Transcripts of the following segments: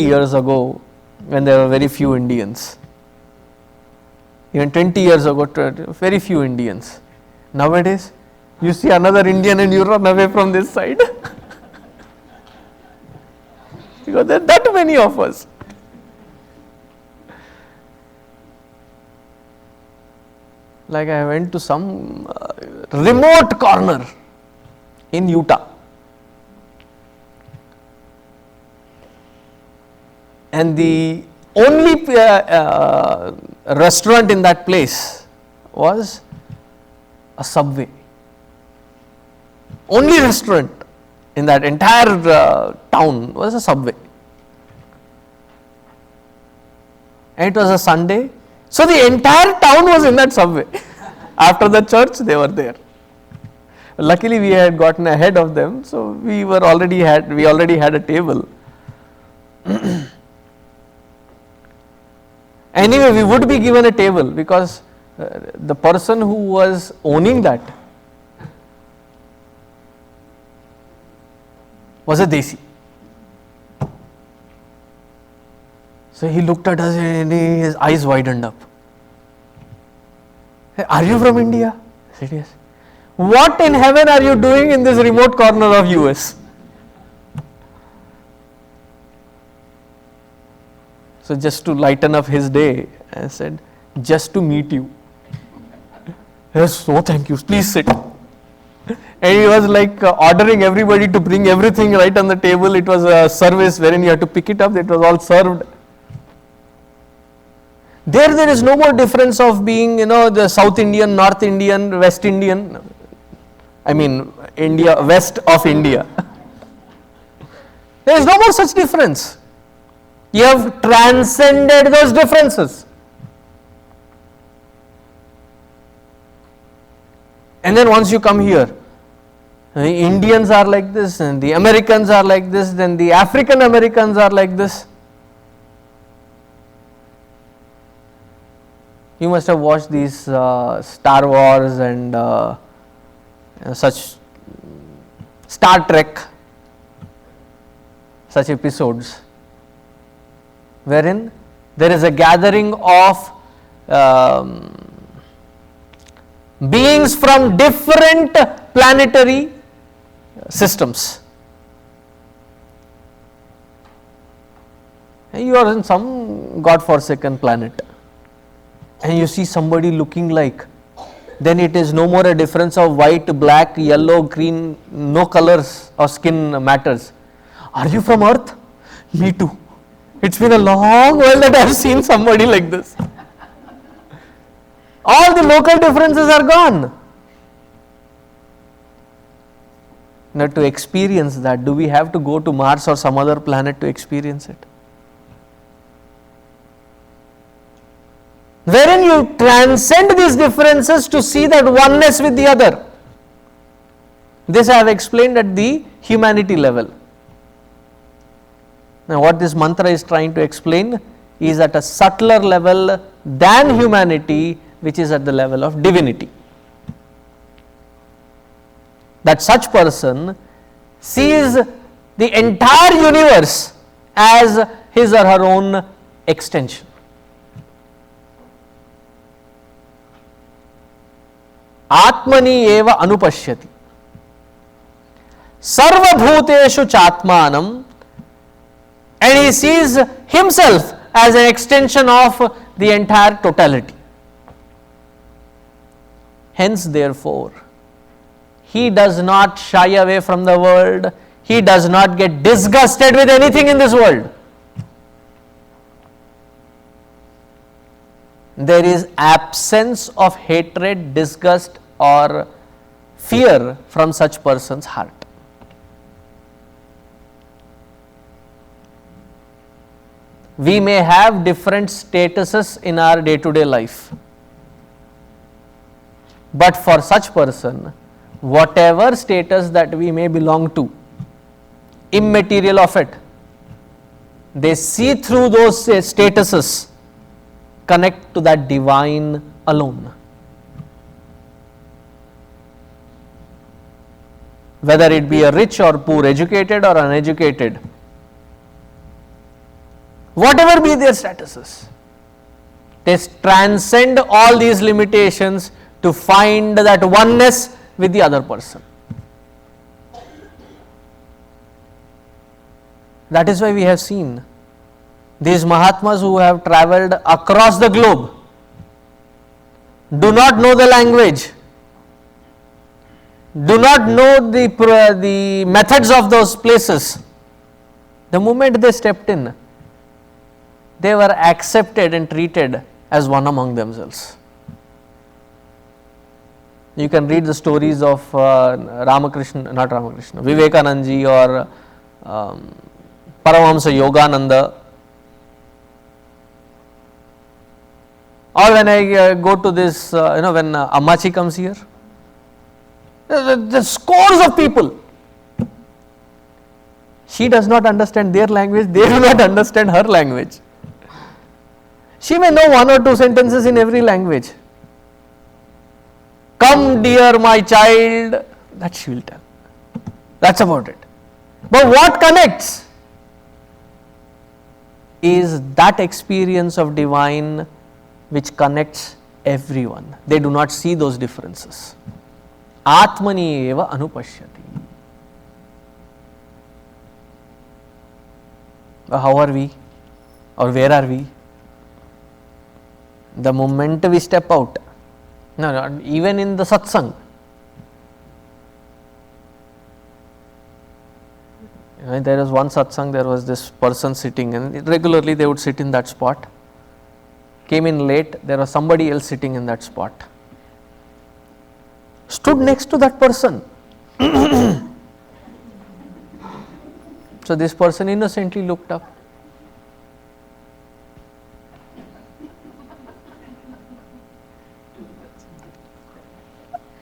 years ago, when there were very few Indians. Even 20 years ago, very few Indians. Nowadays, you see another Indian and you run away from this side. Because there are that many of us. Like I went to some remote corner in Utah. And the only restaurant in that place was a Subway. Only restaurant in that entire town was a Subway. And it was a Sunday. So the entire town was in that Subway. After the church, they were there. Luckily, we had gotten ahead of them, so we already had a table. Anyway, we would be given a table because the person who was owning that was a Desi. So he looked at us and his eyes widened up. Hey, are you from India? I said, yes. What in heaven are you doing in this remote corner of US? So just to lighten up his day, I said, just to meet you. Yes, so thank you, please sit. And he was like ordering everybody to bring everything right on the table. It was a service wherein you had to pick it up, it was all served. There is no more difference of being, the South Indian, North Indian, West Indian. I mean, India, west of India. There is no more such difference. You have transcended those differences. And then once you come here, the Indians are like this, and the Americans are like this, then the African Americans are like this. You must have watched these Star Wars and such Star Trek, such episodes, wherein there is a gathering of beings from different planetary systems. And you are in some God-forsaken planet, and you see somebody looking like, then it is no more a difference of white, black, yellow, green, no colors or skin matters. Are you from Earth? Me too. It's been a long while that I have seen somebody like this. All the local differences are gone. Now, to experience that, do we have to go to Mars or some other planet to experience it? Wherein you transcend these differences to see that oneness with the other. This I have explained at the humanity level. Now, what this mantra is trying to explain is at a subtler level than humanity, which is at the level of divinity. That such person sees the entire universe as his or her own extension. Atmani eva anupashyati. Sarvabhuteshu chatmanam. And he sees himself as an extension of the entire totality. Hence, therefore, he does not shy away from the world. He does not get disgusted with anything in this world. There is absence of hatred, disgust or fear from such person's heart. We may have different statuses in our day-to-day life, but for such person, whatever status that we may belong to, immaterial of it, they see through those statuses, connect to that divine alone. Whether it be a rich or poor, educated or uneducated, whatever be their statuses. They transcend all these limitations to find that oneness with the other person. That is why we have seen these Mahatmas who have travelled across the globe, do not know the language, do not know the methods of those places. The moment they stepped in, they were accepted and treated as one among themselves. You can read the stories of Vivekananda or Paramahamsa Yogananda. Or when I go to this, when Ammachi comes here, the scores of people. She does not understand their language, they do not understand her language. She may know one or two sentences in every language. Come, dear my child, that she will tell. That's about it. But what connects is that experience of divine which connects everyone. They do not see those differences. Atmani eva anupashyati. How are we? Or where are we? The moment we step out, no, even in the satsang, there was one satsang, there was this person sitting, and regularly they would sit in that spot. Came in late, there was somebody else sitting in that spot. Stood next to that person. So this person innocently looked up.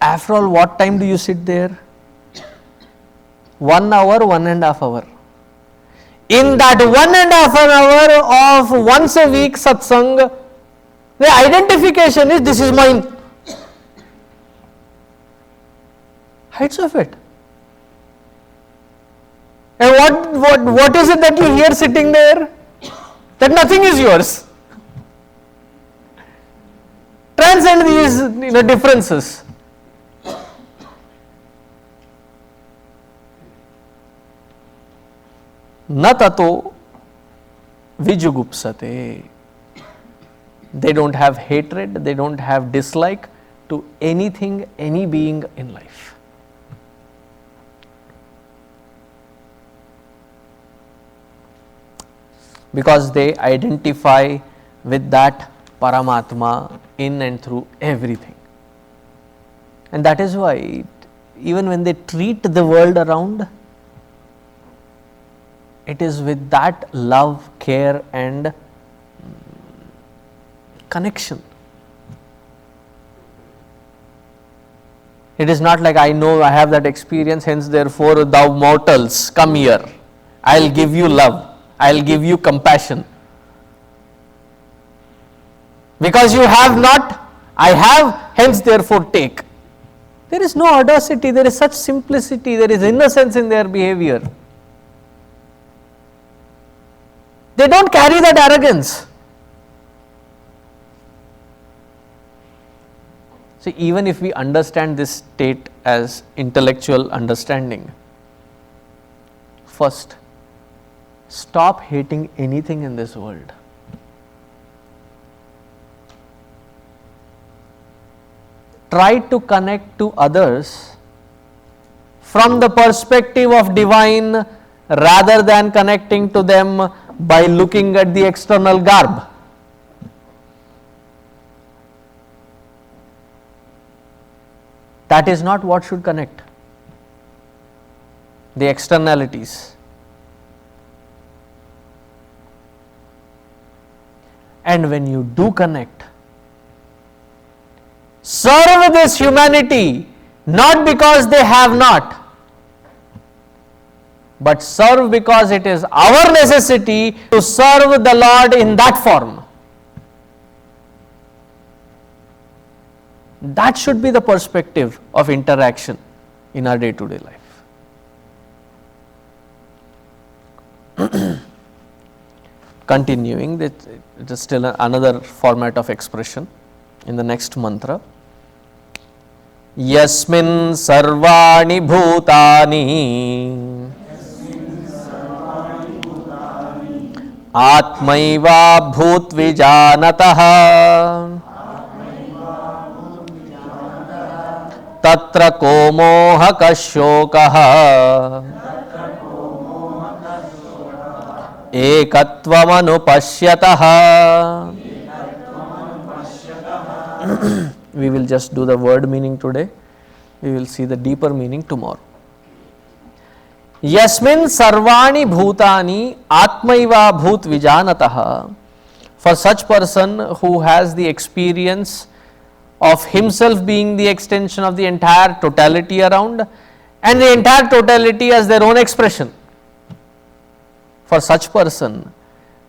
After all, what time do you sit there? 1 hour, 1.5 hours. In that 1.5 hour of once a week satsang, the identification is, this is mine. Heights of it. And what is it that you hear sitting there? That nothing is yours. Transcend these differences. Na tato vijugupsate. They don't have hatred, they don't have dislike to anything, any being in life. Because they identify with that Paramatma in and through everything. And that is why even when they treat the world around, it is with that love, care and connection. It is not like, I know, I have that experience, hence therefore thou mortals come here, I will give you love, I will give you compassion. Because you have not, I have, hence therefore take. There is no audacity, there is such simplicity, there is innocence in their behavior. They don't carry that arrogance. See, even if we understand this state as intellectual understanding, first, stop hating anything in this world. Try to connect to others from the perspective of divine rather than connecting to them by looking at the external garb. That is not what should connect. The externalities. And when you do connect, serve this humanity not because they have not, but serve because it is our necessity to serve the Lord in that form. That should be the perspective of interaction in our day-to-day life. continuing, it is still another format of expression in the next mantra. Yasmin sarvani bhutani atmaiva bhut vijanatah tatra ko moha kasyokah ekatvamanupashyatah. We will just do the word meaning today. We will see the deeper meaning tomorrow. Yasmin sarvani bhutani atmaiva bhut vijanatah. For such person who has the experience of himself being the extension of the entire totality around, and the entire totality as their own expression. For such person,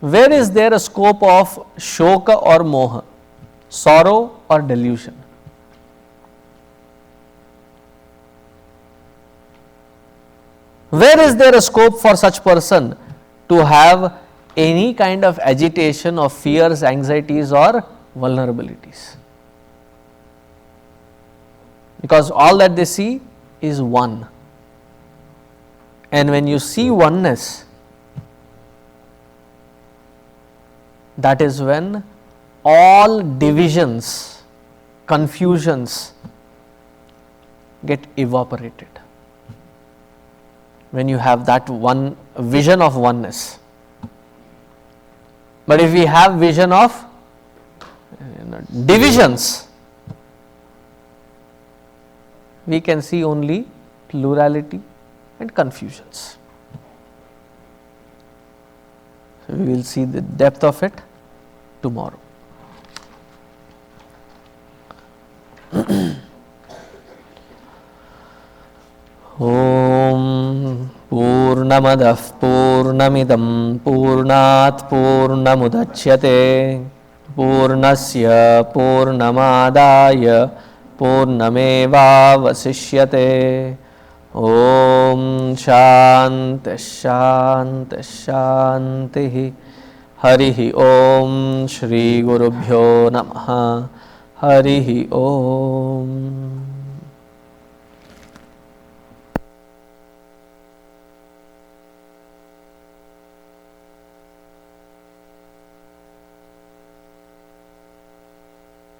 where is there a scope of shoka or moha, sorrow or delusion? Where is there a scope for such person to have any kind of agitation of fears, anxieties or vulnerabilities? Because all that they see is one. And when you see oneness, that is when all divisions, confusions get evaporated. When you have that one vision of oneness. But if we have vision of divisions, we can see only plurality and confusions. So we will see the depth of it tomorrow. Om Purnamadah Purnamidam Purnat Purnamudachyate Purnasya Purnamadaya Purnameva Vasishyate. Om Shanti Shanti Shanti. Harihi Om Shri Gurubhyo Namaha. Harihi Om.